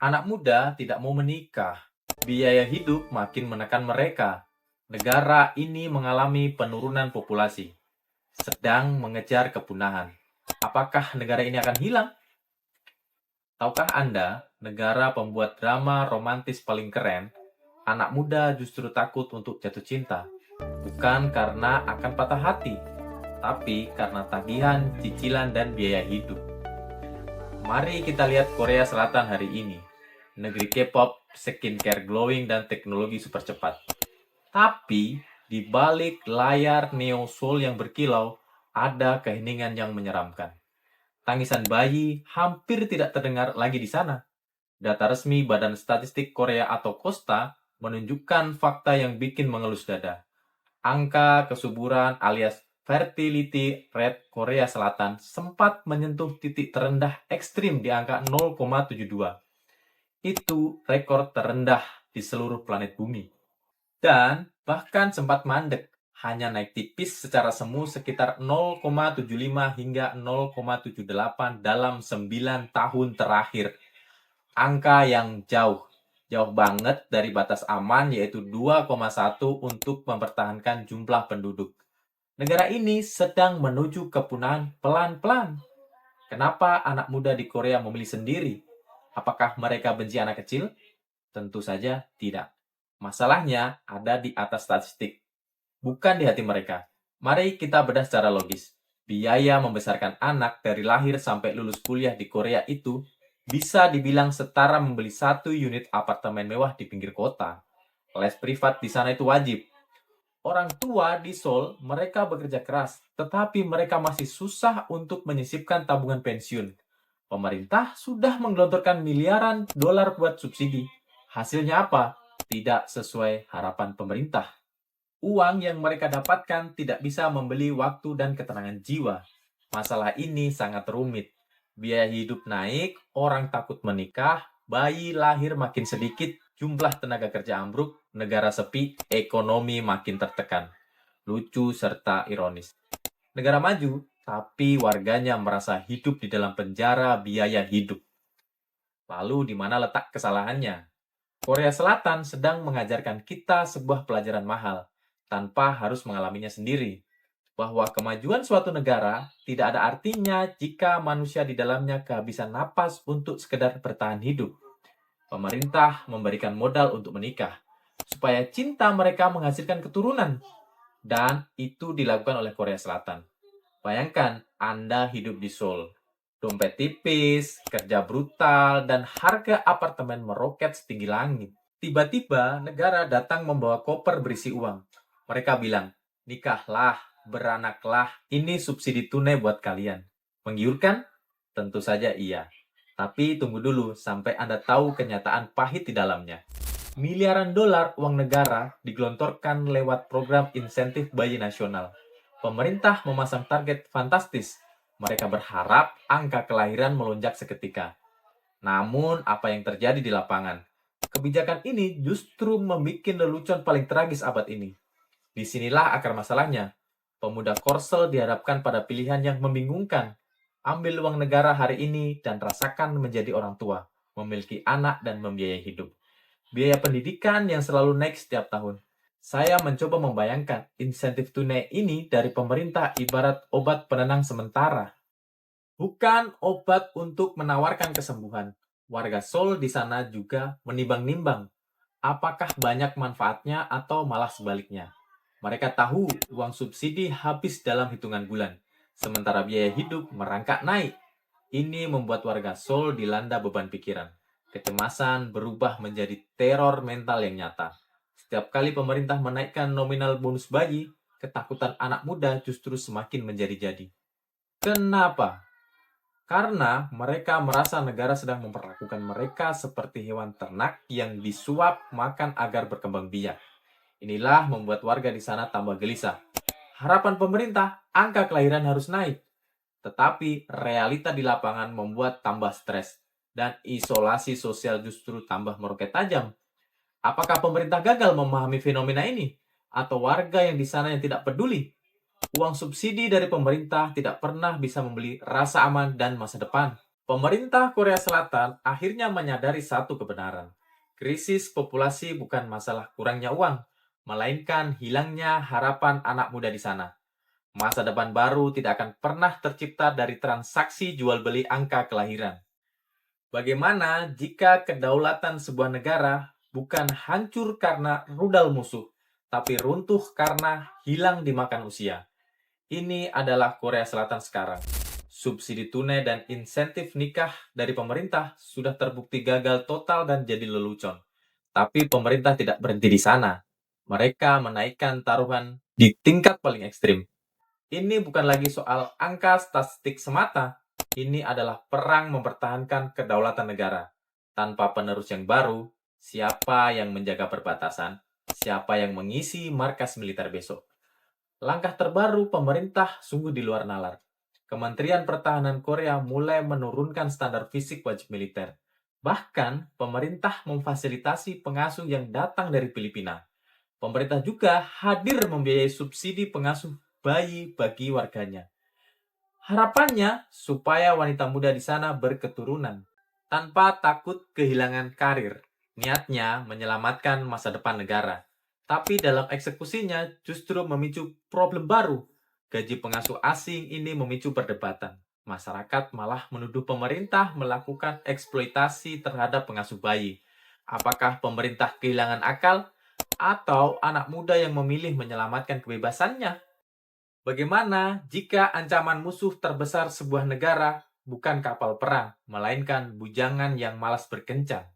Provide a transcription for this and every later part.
Anak muda tidak mau menikah. Biaya hidup makin menekan mereka. Negara ini mengalami penurunan populasi, sedang mengejar kepunahan. Apakah negara ini akan hilang? Tahukah Anda, negara pembuat drama romantis paling keren, anak muda justru takut untuk jatuh cinta. Bukan karena akan patah hati, tapi karena tagihan, cicilan, dan biaya hidup. Mari kita lihat Korea Selatan hari ini. Negeri K-pop, skincare glowing, dan teknologi super cepat. Tapi, di balik layar Neo Soul yang berkilau, ada keheningan yang menyeramkan. Tangisan bayi hampir tidak terdengar lagi di sana. Data resmi Badan Statistik Korea atau KOSTA menunjukkan fakta yang bikin mengelus dada. Angka kesuburan alias fertility rate Korea Selatan sempat menyentuh titik terendah ekstrim di angka 0,72. Itu rekor terendah di seluruh planet bumi. Dan bahkan sempat mandek, hanya naik tipis secara semu sekitar 0,75 hingga 0,78 dalam 9 tahun terakhir. Angka yang jauh banget dari batas aman yaitu 2,1 untuk mempertahankan jumlah penduduk. Negara ini sedang menuju kepunahan pelan-pelan. Kenapa anak muda di Korea memilih sendiri? Apakah mereka benci anak kecil? Tentu saja tidak. Masalahnya ada di atas statistik, bukan di hati mereka. Mari kita bedah secara logis. Biaya membesarkan anak dari lahir sampai lulus kuliah di Korea itu bisa dibilang setara membeli satu unit apartemen mewah di pinggir kota. Les privat di sana itu wajib. Orang tua di Seoul, mereka bekerja keras, tetapi mereka masih susah untuk menyisipkan tabungan pensiun. Pemerintah sudah menggelontorkan miliaran dolar buat subsidi. Hasilnya apa? Tidak sesuai harapan pemerintah. Uang yang mereka dapatkan tidak bisa membeli waktu dan ketenangan jiwa. Masalah ini sangat rumit. Biaya hidup naik, orang takut menikah, bayi lahir makin sedikit, jumlah tenaga kerja ambruk, negara sepi, ekonomi makin tertekan. Lucu serta ironis. Negara maju, tapi warganya merasa hidup di dalam penjara biaya hidup. Lalu di mana letak kesalahannya? Korea Selatan sedang mengajarkan kita sebuah pelajaran mahal, tanpa harus mengalaminya sendiri. Bahwa kemajuan suatu negara tidak ada artinya jika manusia di dalamnya kehabisan napas untuk sekedar bertahan hidup. Pemerintah memberikan modal untuk menikah, supaya cinta mereka menghasilkan keturunan. Dan itu dilakukan oleh Korea Selatan. Bayangkan Anda hidup di Seoul. Dompet tipis, kerja brutal, dan harga apartemen meroket setinggi langit. Tiba-tiba negara datang membawa koper berisi uang. Mereka bilang, nikahlah, beranaklah, ini subsidi tunai buat kalian. Menggiurkan? Tentu saja iya. Tapi tunggu dulu sampai Anda tahu kenyataan pahit di dalamnya. Miliaran dolar uang negara digelontorkan lewat program insentif bayi nasional. Pemerintah memasang target fantastis. Mereka berharap angka kelahiran melonjak seketika. Namun, apa yang terjadi di lapangan? Kebijakan ini justru membuat lelucon paling tragis abad ini. Disinilah akar masalahnya. Pemuda Korsel dihadapkan pada pilihan yang membingungkan. Ambil uang negara hari ini dan rasakan menjadi orang tua, memiliki anak dan membiayai hidup. Biaya pendidikan yang selalu naik setiap tahun. Saya mencoba membayangkan insentif tunai ini dari pemerintah ibarat obat penenang sementara. Bukan obat untuk menawarkan kesembuhan. Warga Seoul di sana juga menimbang-nimbang apakah banyak manfaatnya atau malah sebaliknya. Mereka tahu uang subsidi habis dalam hitungan bulan, sementara biaya hidup merangkak naik. Ini membuat warga Seoul dilanda beban pikiran. Kecemasan berubah menjadi teror mental yang nyata. Setiap kali pemerintah menaikkan nominal bonus bayi, ketakutan anak muda justru semakin menjadi-jadi. Kenapa? Karena mereka merasa negara sedang memperlakukan mereka seperti hewan ternak yang disuap makan agar berkembang biak. Inilah membuat warga di sana tambah gelisah. Harapan pemerintah, angka kelahiran harus naik. Tetapi realita di lapangan membuat tambah stres. Dan isolasi sosial justru tambah meroket tajam. Apakah pemerintah gagal memahami fenomena ini? Atau warga yang di sana yang tidak peduli? Uang subsidi dari pemerintah tidak pernah bisa membeli rasa aman dan masa depan. Pemerintah Korea Selatan akhirnya menyadari satu kebenaran. Krisis populasi bukan masalah kurangnya uang, melainkan hilangnya harapan anak muda di sana. Masa depan baru tidak akan pernah tercipta dari transaksi jual beli angka kelahiran. Bagaimana jika kedaulatan sebuah negara bukan hancur karena rudal musuh, tapi runtuh karena hilang dimakan usia? Ini adalah Korea Selatan sekarang. Subsidi tunai dan insentif nikah dari pemerintah sudah terbukti gagal total dan jadi lelucon. Tapi pemerintah tidak berhenti di sana. Mereka menaikkan taruhan di tingkat paling ekstrim. Ini bukan lagi soal angka statistik semata. Ini adalah perang mempertahankan kedaulatan negara. Tanpa penerus yang baru, siapa yang menjaga perbatasan? Siapa yang mengisi markas militer besok? Langkah terbaru pemerintah sungguh di luar nalar. Kementerian Pertahanan Korea mulai menurunkan standar fisik wajib militer. Bahkan, pemerintah memfasilitasi pengasuh yang datang dari Filipina. Pemerintah juga hadir membiayai subsidi pengasuh bayi bagi warganya. Harapannya supaya wanita muda di sana berketurunan tanpa takut kehilangan karir. Niatnya menyelamatkan masa depan negara. Tapi dalam eksekusinya justru memicu problem baru. Gaji pengasuh asing ini memicu perdebatan. Masyarakat malah menuduh pemerintah melakukan eksploitasi terhadap pengasuh bayi. Apakah pemerintah kehilangan akal atau anak muda yang memilih menyelamatkan kebebasannya? Bagaimana jika ancaman musuh terbesar sebuah negara bukan kapal perang, melainkan bujangan yang malas berkencan?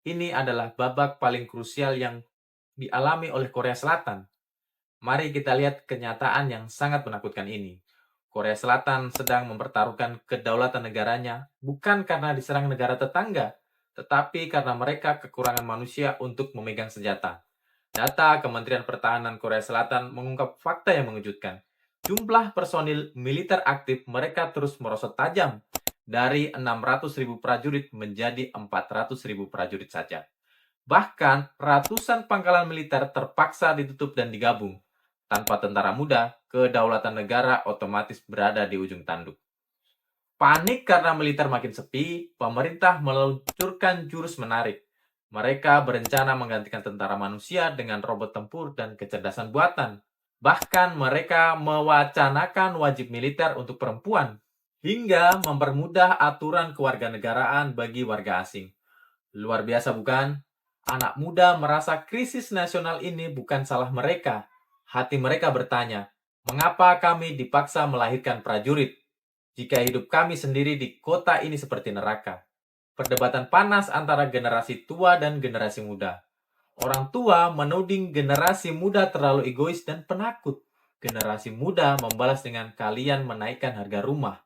Ini adalah babak paling krusial yang dialami oleh Korea Selatan. Mari kita lihat kenyataan yang sangat menakutkan ini. Korea Selatan sedang mempertaruhkan kedaulatan negaranya bukan karena diserang negara tetangga, tetapi karena mereka kekurangan manusia untuk memegang senjata. Data Kementerian Pertahanan Korea Selatan mengungkap fakta yang mengejutkan. Jumlah personil militer aktif mereka terus merosot tajam dari 600.000 prajurit menjadi 400.000 prajurit saja. Bahkan ratusan pangkalan militer terpaksa ditutup dan digabung. Tanpa tentara muda, kedaulatan negara otomatis berada di ujung tanduk. Panik karena militer makin sepi, pemerintah meluncurkan jurus menarik. Mereka berencana menggantikan tentara manusia dengan robot tempur dan kecerdasan buatan. Bahkan mereka mewacanakan wajib militer untuk perempuan, hingga mempermudah aturan kewarganegaraan bagi warga asing. Luar biasa bukan? Anak muda merasa krisis nasional ini bukan salah mereka. Hati mereka bertanya, mengapa kami dipaksa melahirkan prajurit? Jika hidup kami sendiri di kota ini seperti neraka. Perdebatan panas antara generasi tua dan generasi muda. Orang tua menuding generasi muda terlalu egois dan penakut. Generasi muda membalas dengan kalian menaikkan harga rumah.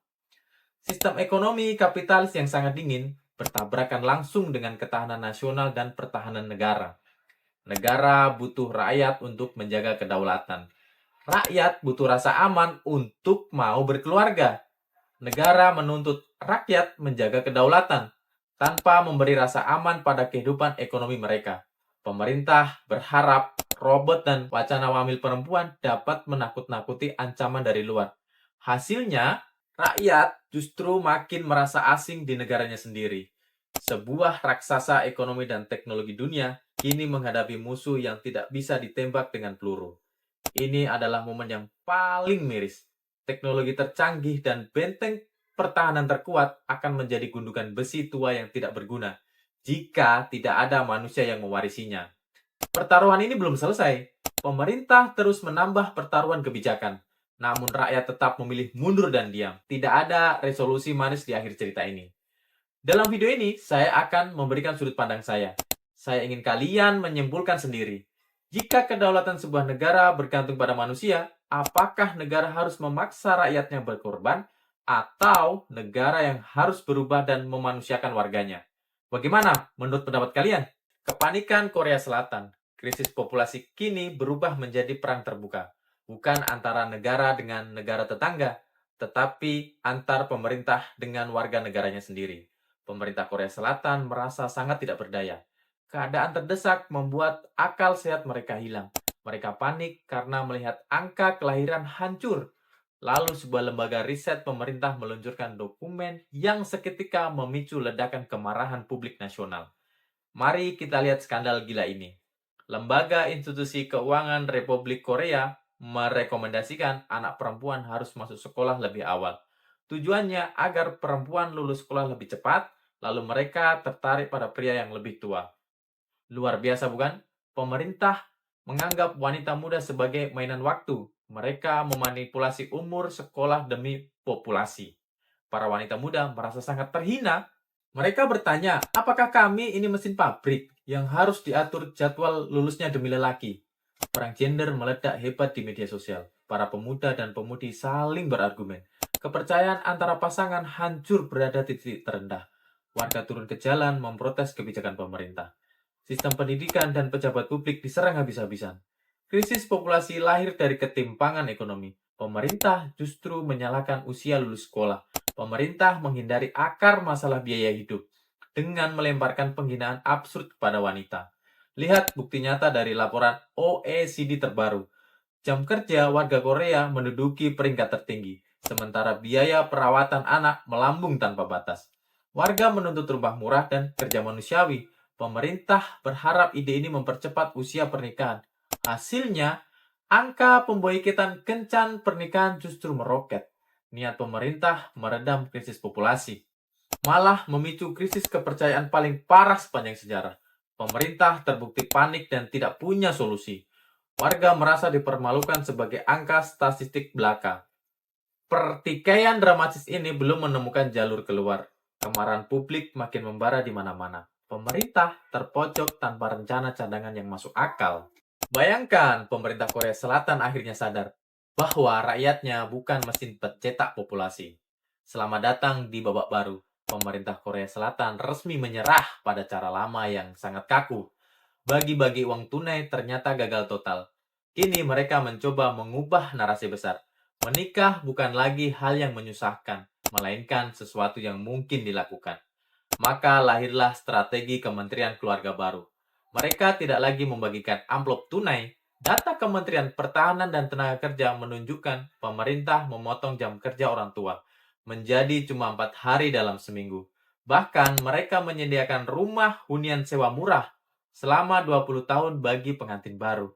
Sistem ekonomi kapitalis yang sangat dingin bertabrakan langsung dengan ketahanan nasional dan pertahanan negara. Negara butuh rakyat untuk menjaga kedaulatan. Rakyat butuh rasa aman untuk mau berkeluarga. Negara menuntut rakyat menjaga kedaulatan tanpa memberi rasa aman pada kehidupan ekonomi mereka. Pemerintah berharap robot dan wacana wamil perempuan dapat menakut-nakuti ancaman dari luar. Hasilnya, rakyat justru makin merasa asing di negaranya sendiri. Sebuah raksasa ekonomi dan teknologi dunia kini menghadapi musuh yang tidak bisa ditembak dengan peluru. Ini adalah momen yang paling miris. Teknologi tercanggih dan benteng pertahanan terkuat akan menjadi gundukan besi tua yang tidak berguna jika tidak ada manusia yang mewarisinya. Pertaruhan ini belum selesai. Pemerintah terus menambah pertaruhan kebijakan. Namun rakyat tetap memilih mundur dan diam. Tidak ada resolusi manis di akhir cerita ini. Dalam video ini, saya akan memberikan sudut pandang saya. Saya ingin kalian menyimpulkan sendiri. Jika kedaulatan sebuah negara bergantung pada manusia, apakah negara harus memaksa rakyatnya berkorban atau negara yang harus berubah dan memanusiakan warganya? Bagaimana menurut pendapat kalian? Kepanikan Korea Selatan, krisis populasi kini berubah menjadi perang terbuka. Bukan antara negara dengan negara tetangga, tetapi antar pemerintah dengan warga negaranya sendiri. Pemerintah Korea Selatan merasa sangat tidak berdaya. Keadaan terdesak membuat akal sehat mereka hilang. Mereka panik karena melihat angka kelahiran hancur. Lalu sebuah lembaga riset pemerintah meluncurkan dokumen yang seketika memicu ledakan kemarahan publik nasional. Mari kita lihat skandal gila ini. Lembaga Institusi Keuangan Republik Korea merekomendasikan anak perempuan harus masuk sekolah lebih awal. Tujuannya agar perempuan lulus sekolah lebih cepat, lalu mereka tertarik pada pria yang lebih tua. Luar biasa bukan? Pemerintah menganggap wanita muda sebagai mainan waktu. Mereka memanipulasi umur sekolah demi populasi. Para wanita muda merasa sangat terhina. Mereka bertanya, apakah kami ini mesin pabrik yang harus diatur jadwal lulusnya demi lelaki? Perang gender meledak hebat di media sosial. Para pemuda dan pemudi saling berargumen. Kepercayaan antara pasangan hancur berada di titik terendah. Warga turun ke jalan memprotes kebijakan pemerintah. Sistem pendidikan dan pejabat publik diserang habis-habisan. Krisis populasi lahir dari ketimpangan ekonomi. Pemerintah justru menyalahkan usia lulus sekolah. Pemerintah menghindari akar masalah biaya hidup dengan melemparkan penghinaan absurd kepada wanita. Lihat bukti nyata dari laporan OECD terbaru. Jam kerja warga Korea menduduki peringkat tertinggi, sementara biaya perawatan anak melambung tanpa batas. Warga menuntut rumah murah dan kerja manusiawi. Pemerintah berharap ide ini mempercepat usia pernikahan. Hasilnya, angka pemboikitan kencan pernikahan justru meroket. Niat pemerintah meredam krisis populasi, malah memicu krisis kepercayaan paling parah sepanjang sejarah. Pemerintah terbukti panik dan tidak punya solusi. Warga merasa dipermalukan sebagai angka statistik belaka. Pertikaian dramatis ini belum menemukan jalur keluar. Kemarahan publik makin membara di mana-mana. Pemerintah terpojok tanpa rencana cadangan yang masuk akal. Bayangkan pemerintah Korea Selatan akhirnya sadar bahwa rakyatnya bukan mesin pencetak populasi. Selamat datang di babak baru. Pemerintah Korea Selatan resmi menyerah pada cara lama yang sangat kaku. Bagi-bagi uang tunai ternyata gagal total. Kini mereka mencoba mengubah narasi besar. Menikah bukan lagi hal yang menyusahkan, melainkan sesuatu yang mungkin dilakukan. Maka lahirlah strategi Kementerian Keluarga baru. Mereka tidak lagi membagikan amplop tunai. Data Kementerian Pertahanan dan Tenaga Kerja menunjukkan pemerintah memotong jam kerja orang tua menjadi cuma 4 hari dalam seminggu. Bahkan mereka menyediakan rumah hunian sewa murah selama 20 tahun bagi pengantin baru.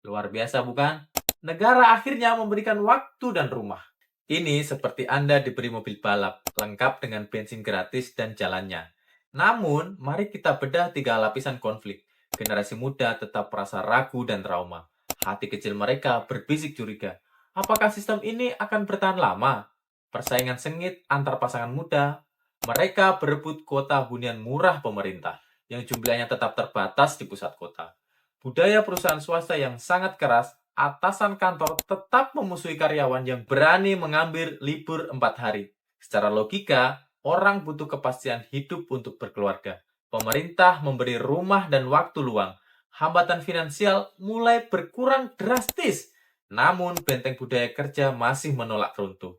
Luar biasa bukan? Negara akhirnya memberikan waktu dan rumah. Ini seperti Anda diberi mobil balap, lengkap dengan bensin gratis dan jalannya. Namun, mari kita bedah 3 lapisan konflik. Generasi muda tetap merasa ragu dan trauma. Hati kecil mereka berbisik curiga. Apakah sistem ini akan bertahan lama? Persaingan sengit antar pasangan muda. Mereka berebut kuota hunian murah pemerintah, yang jumlahnya tetap terbatas di pusat kota. Budaya perusahaan swasta yang sangat keras, atasan kantor tetap memusuhi karyawan yang berani mengambil libur 4 hari. Secara logika, orang butuh kepastian hidup untuk berkeluarga. Pemerintah memberi rumah dan waktu luang. Hambatan finansial mulai berkurang drastis. Namun, benteng budaya kerja masih menolak runtuh.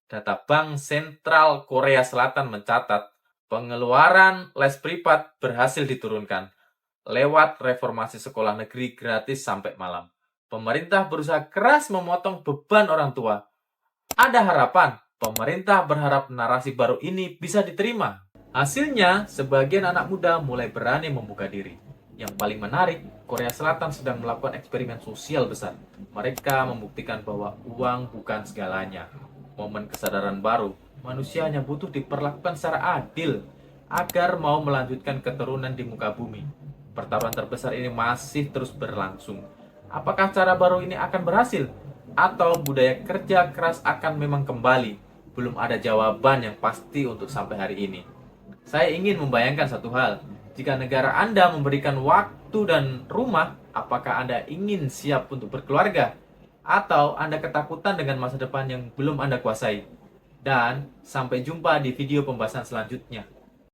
Data Bank Sentral Korea Selatan mencatat, pengeluaran les privat berhasil diturunkan lewat reformasi sekolah negeri gratis sampai malam. Pemerintah berusaha keras memotong beban orang tua. Ada harapan. Pemerintah berharap narasi baru ini bisa diterima. Hasilnya, sebagian anak muda mulai berani membuka diri. Yang paling menarik, Korea Selatan sedang melakukan eksperimen sosial besar. Mereka membuktikan bahwa uang bukan segalanya. Momen kesadaran baru, manusia hanya butuh diperlakukan secara adil agar mau melanjutkan keturunan di muka bumi. Pertarungan terbesar ini masih terus berlangsung. Apakah cara baru ini akan berhasil? Atau budaya kerja keras akan memang kembali? Belum ada jawaban yang pasti untuk sampai hari ini. Saya ingin membayangkan satu hal. Jika negara Anda memberikan waktu dan rumah, apakah Anda ingin siap untuk berkeluarga? Atau Anda ketakutan dengan masa depan yang belum Anda kuasai? Dan sampai jumpa di video pembahasan selanjutnya.